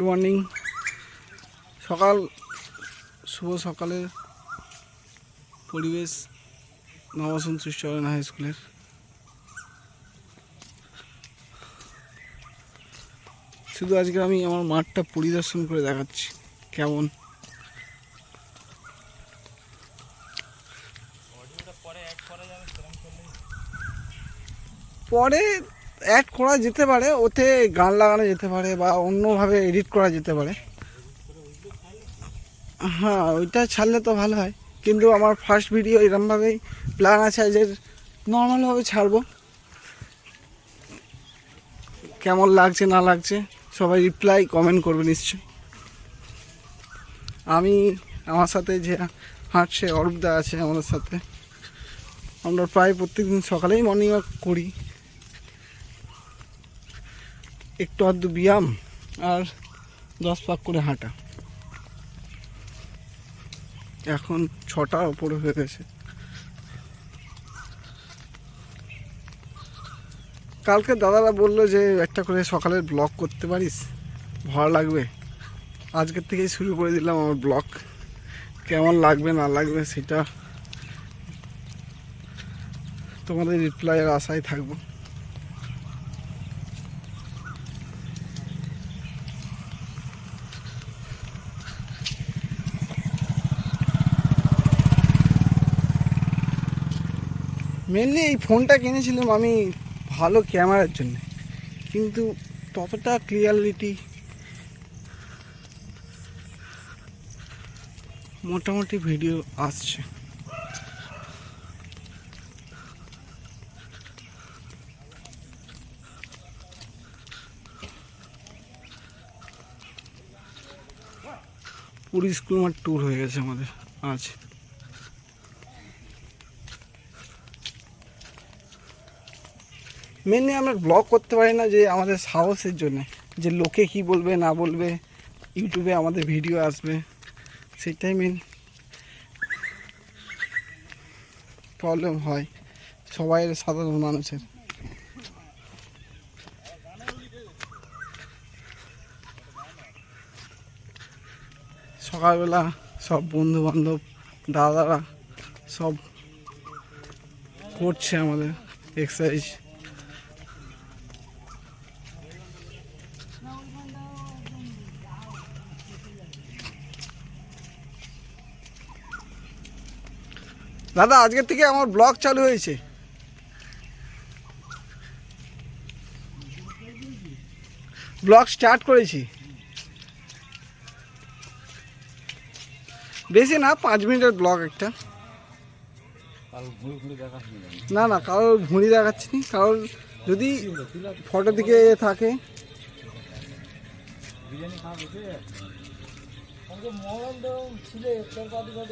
Morning, শুভ সকালের পরিবেশ নবাসন শ্রীচরণ high স্কুলের। শুধু আজকে আমি আমার মাঠটা পরিদর্শন করে দেখাচ্ছি কেমন। পরে অ্যাড করা যেতে পারে, ওতে গান লাগানো যেতে পারে বা অন্যভাবে এডিট করা যেতে পারে। হ্যাঁ, ওইটা ছাড়লে তো ভালো হয়, কিন্তু আমার ফার্স্ট ভিডিও এরকমভাবেই প্ল্যান আছে যে নর্মালভাবে ছাড়বো। কেমন লাগছে না লাগছে সবাই রিপ্লাই কমেন্ট করবে নিশ্চয়ই। আমি আমার সাথে যে হাঁটছে অরূপদা আছে আমাদের সাথে, আমরা প্রায় প্রত্যেকদিন সকালেই মর্নিং ওয়াক করি, একটু আধটু ব্যায়াম আর 10 পাক করে হাঁটা। এখন 6টার ওপরে হয়ে গেছে। কালকে দাদারা বললো যে একটা করে সকালের ব্লগ করতে পারিস, ভালো লাগবে। আজকের থেকেই শুরু করে দিলাম আমার ব্লগ। কেমন লাগবে না লাগবে সেটা তোমাদের রিপ্লাইয়ের আশায় থাকবো। মেনলি এই ফোনটা কিনেছিলাম আমি ভালো ক্যামেরার জন্য, কিন্তু ততটা ক্লিয়ারিটি মোটামুটি ভিডিও আসছে। পুরী স্কুল মাঠ ট্যুর হয়ে গেছে আমাদের আজ। মেনলি আমরা ব্লগ করতে পারি না যে আমাদের সাহসের জন্য, যে লোকে কি বলবে না বলবে, ইউটিউবে আমাদের ভিডিও আসবে, সেটাই মেন প্রবলেম হয় সবাই, সাধারণ মানুষের। সকালবেলা সব বন্ধু বান্ধব দাদারা সব করছে আমাদের এক্সারসাইজ। দাদা, আজকের থেকে আমার ব্লগ চালু হয়েছে। ব্লগ স্টার্ট করেছি, বেশি না, 5 মিনিটের ব্লগ একটা। না না, কারোর ভুঁড়ি দেখাচ্ছি নি, কারোর যদি ফটো দিকে থাকে।